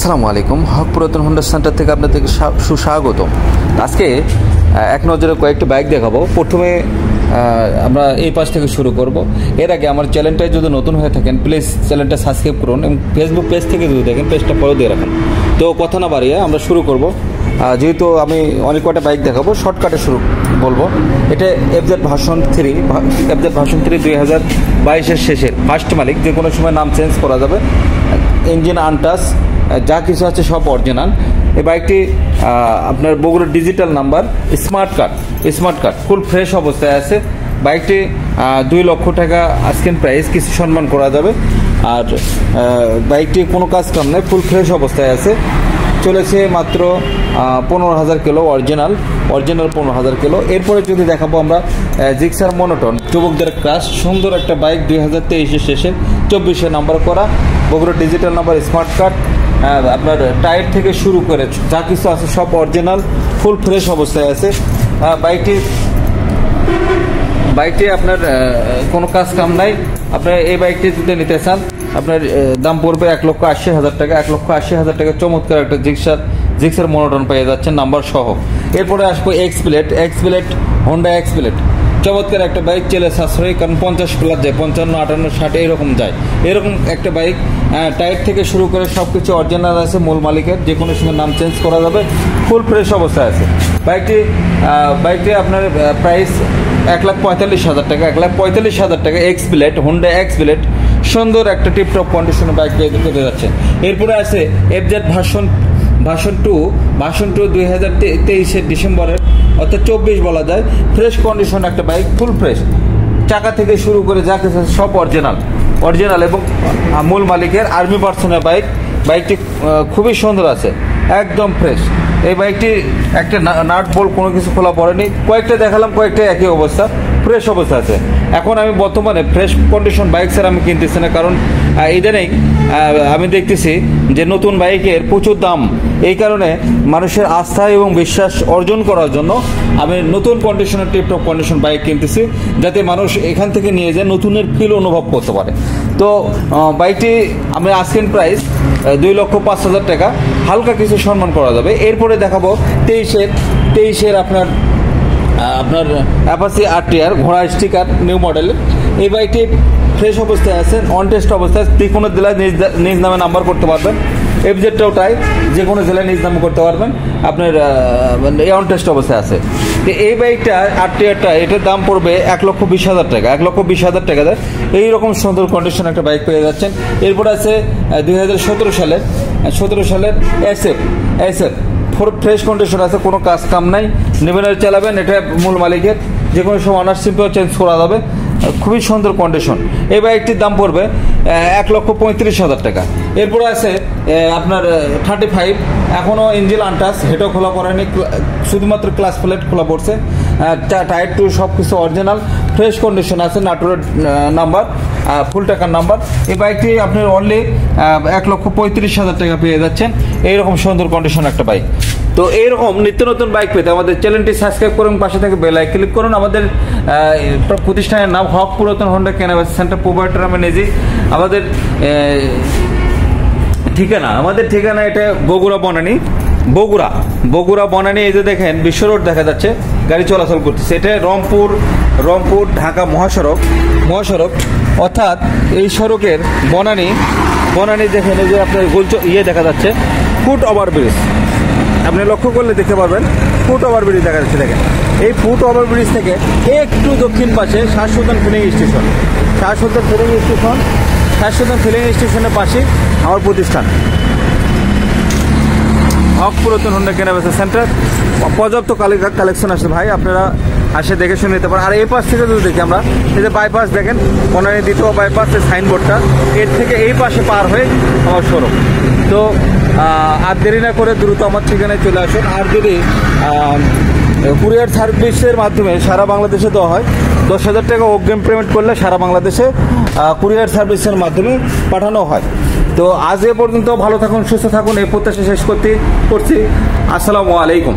আসসালামু আলাইকুম। হক পুরাতন হোন্ডা সেন্টার থেকে আপনাদেরকে সুস্বাগতম। আজকে এক নজরে কয়েকটি বাইক দেখাবো। প্রথমে আমরা এই পাশ থেকে শুরু করব। এর আগে আমার চ্যানেলটায় যদি নতুন হয়ে থাকেন প্লিজ চ্যানেলটা সাবস্ক্রাইব করুন এবং ফেসবুক পেজ থেকে যদি দেখেন পেজটা ফলো দিয়ে রাখুন। তো কথা না বাড়িয়ে আমরা শুরু করব। যেহেতু আমি অনেক কটা বাইক দেখাবো, শর্টকাটে শুরু বলবো। এটা এফজেড ভার্সন 3 2022-এর শেষের ফার্স্ট মালিক, যে কোনো সময় নাম চেঞ্জ করা যাবে। ইঞ্জিন আনটাচ, যা কিছু আছে সব অরিজিনাল। এই বাইকটি আপনার বগুড়ার digital number, smart card full fresh অবস্থায় আছে। বাইকটি 2 লক্ষ টাকা আস্কিং প্রাইস, কিছু সম্মান করা যাবে। আর বাইকটি কোনো কাজ কাম নেই, ফুল ফ্রেশ অবস্থায় আছে। চলেছে মাত্র 15,000 কিলো, অরিজিনাল 15,000 কিলো। এরপরে যদি দেখাবো আমরা জিক্সার মনোটন, যুবকদের ক্রাশ, সুন্দর একটা বাইক, 2023-এর শেষে 24-এ নাম্বার করা, Bogura digital number, smart card. আপনার টায়ার থেকে শুরু করে যা কিছু আছে সব অরিজিনাল, ফুল ফ্রেশ অবস্থায় আছে। বাইকটি আপনার কোনো কাজ কাম নাই। আপনার এই বাইকটি যদি নিতে চান আপনার দাম পড়বে 1,80,000 টাকা। 1,80,000 টাকা চমৎকার একটা জিক্সার মনোটন পেয়ে যাচ্ছেন নাম্বার সহ। এরপরে আসবো x plate, Honda x plate. চমৎকার একটা বাইক, চলে সাশ্রয়ী, কারণ 50 প্লাস যায়, 55, 58, 60 এরকম যায়। এরকম একটা বাইক, টায়ার থেকে শুরু করে সব কিছু অরিজিনাল আছে, মূল মালিকের, যে কোনো সময় নাম চেঞ্জ করা যাবে, ফুল ফ্রেশ অবস্থায় আছে। বাইকটি আপনার প্রাইস 1,45,000 টাকা। 1,45,000 টাকা x plate, Honda x plate, সুন্দর একটা টিপটপ কন্ডিশনের বাইক পেতে যাচ্ছে। এরপরে আছে এফজেড ভার্সন 2 2023-এর ডিসেম্বরের, অর্থাৎ 24 বলা যায়। ফ্রেশ কন্ডিশন একটা বাইক, ফুল ফ্রেশ, চাকা থেকে শুরু করে যা কিছু সব অরিজিনাল এবং মূল মালিকের, আর্মি পার্সনের বাইকটি খুবই সুন্দর আছে, একদম ফ্রেশ। এই বাইকটি একটা নাট বোল্ট কোনো কিছু খোলা পড়েনি। কয়েকটা দেখালাম, কয়েকটা একই অবস্থা, ফ্রেশ অবস্থা আছে। এখন আমি বর্তমানে ফ্রেশ কন্ডিশন বাইক স্যার আমি কিনতেছি না, কারণ ইদানিং আমি দেখতেছি যে নতুন বাইকের প্রচুর দাম। এই কারণে মানুষের আস্থা এবং বিশ্বাস অর্জন করার জন্য আমি নতুন কন্ডিশনের টিপটপ কন্ডিশন বাইক কিনতেছি, যাতে মানুষ এখান থেকে নিয়ে যায় নতুনের ফিল অনুভব করতে পারে। তো বাইকটি আমি আস্কিং প্রাইস 2,05,000 টাকা, হালকা কিছু সম্মান করা যাবে। এরপরে দেখাবো 23-এর আপনার অ্যাপাচি RTR, ঘোড়া স্টিকার, নিউ মডেলের। এই বাইকটি ফ্রেশ অবস্থায় আছে, অন টেস্ট অবস্থায়, যে কোনো জেলায় নিজ নামে নাম্বার করতে পারবেন। এফজেডটাও তাই, যে কোনো জেলায় নিজ নামে করতে পারবেন, আপনার অন টেস্ট অবস্থায় আছে। তো এই বাইকটা RTRটা, এটার দাম পড়বে 1,20,000 টাকা। 1,20,000 টাকা দেয় এইরকম সুন্দর কন্ডিশন একটা বাইক পেয়ে যাচ্ছেন। এরপর আছে 2017 সালের SF ফ্রেশ কন্ডিশন আছে, কোনো কাজ কাম নাই, নেবেন চালাবেন, এটা মূল মালিকের, যে কোনো সময় অনারশিপও চেঞ্জ করা যাবে, খুবই সুন্দর কন্ডিশন। এই বাইকটির দাম পড়বে 1,35,000 টাকা। এরপরে আছে আপনার 35, এখনও ইঞ্জিন আনটাচ, হেডও খোলা পড়েনি, শুধুমাত্র ক্লাস প্লেট খোলা পড়ছে, টায়ার টু সব কিছু অরিজিনাল, ফ্রেশ কন্ডিশন আছে, নাটোরের নাম্বার, ফুল টাকার নাম্বার। এই বাইকটি আপনার অনলি 1,35,000 টাকা পেয়ে যাচ্ছেন। এইরকম সুন্দর কন্ডিশন একটা বাইক। তো এইরকম নিত্য নতুন বাইক পেতে আমাদের চ্যানেলটি সাবস্ক্রাইব করুন, পাশে থেকে বেল আইকন ক্লিক করুন। আমাদের প্রতিষ্ঠানের নাম হক পুরাতন হোন্ডা কেনাবেচা সেন্টার, প্রোভাইডার আমি নিজেই। আমাদের ঠিকানা এটা বগুড়া বনানী। এই যে দেখেন বিশ্ব রোড দেখা যাচ্ছে, গাড়ি চলাচল করতেছে। এটা রংপুর ঢাকা মহাসড়ক, অর্থাৎ এই সড়কের বনানী দেখেন, এই যে আপনার দেখা যাচ্ছে ফুট ওভারব্রিজ, আপনি লক্ষ্য করলে দেখতে পারবেন ফুট ওভারব্রিজ দেখা যাচ্ছে। দেখেন এই ফুট ওভারব্রিজ থেকে একটু দক্ষিণ পাশে শাহসুলতান ফিলিং স্টেশনের পাশে আমার প্রতিষ্ঠান হক পুরাতন হোন্ডা কেনাবেচা সেন্টার। পর্যাপ্ত কালেকশন আছে ভাই, আপনারা আসে দেখে শুনে নিতে পারেন। আর এই পাশ থেকে যদি দেখি আমরা, এই যে বাইপাস দেখেন, বনানী দ্বিতীয় বাইপাস, এই সাইনবোর্ডটা, এর থেকে এই পাশে পার হয়ে আমার শোরুম। তো আর দেরি না করে দ্রুত আমার ঠিকানায় চলে আসুন। আর যদি কুরিয়ার সার্ভিসের মাধ্যমে সারা বাংলাদেশে দেওয়া হয়, 10,000 টাকা অগ্রিম পেমেন্ট করলে সারা বাংলাদেশে কুরিয়ার সার্ভিসের মাধ্যমে পাঠানো হয়। তো আজ এ পর্যন্ত, ভালো থাকুন, সুস্থ থাকুন, এই প্রত্যাশা শেষ করছি। আসসালামু আলাইকুম।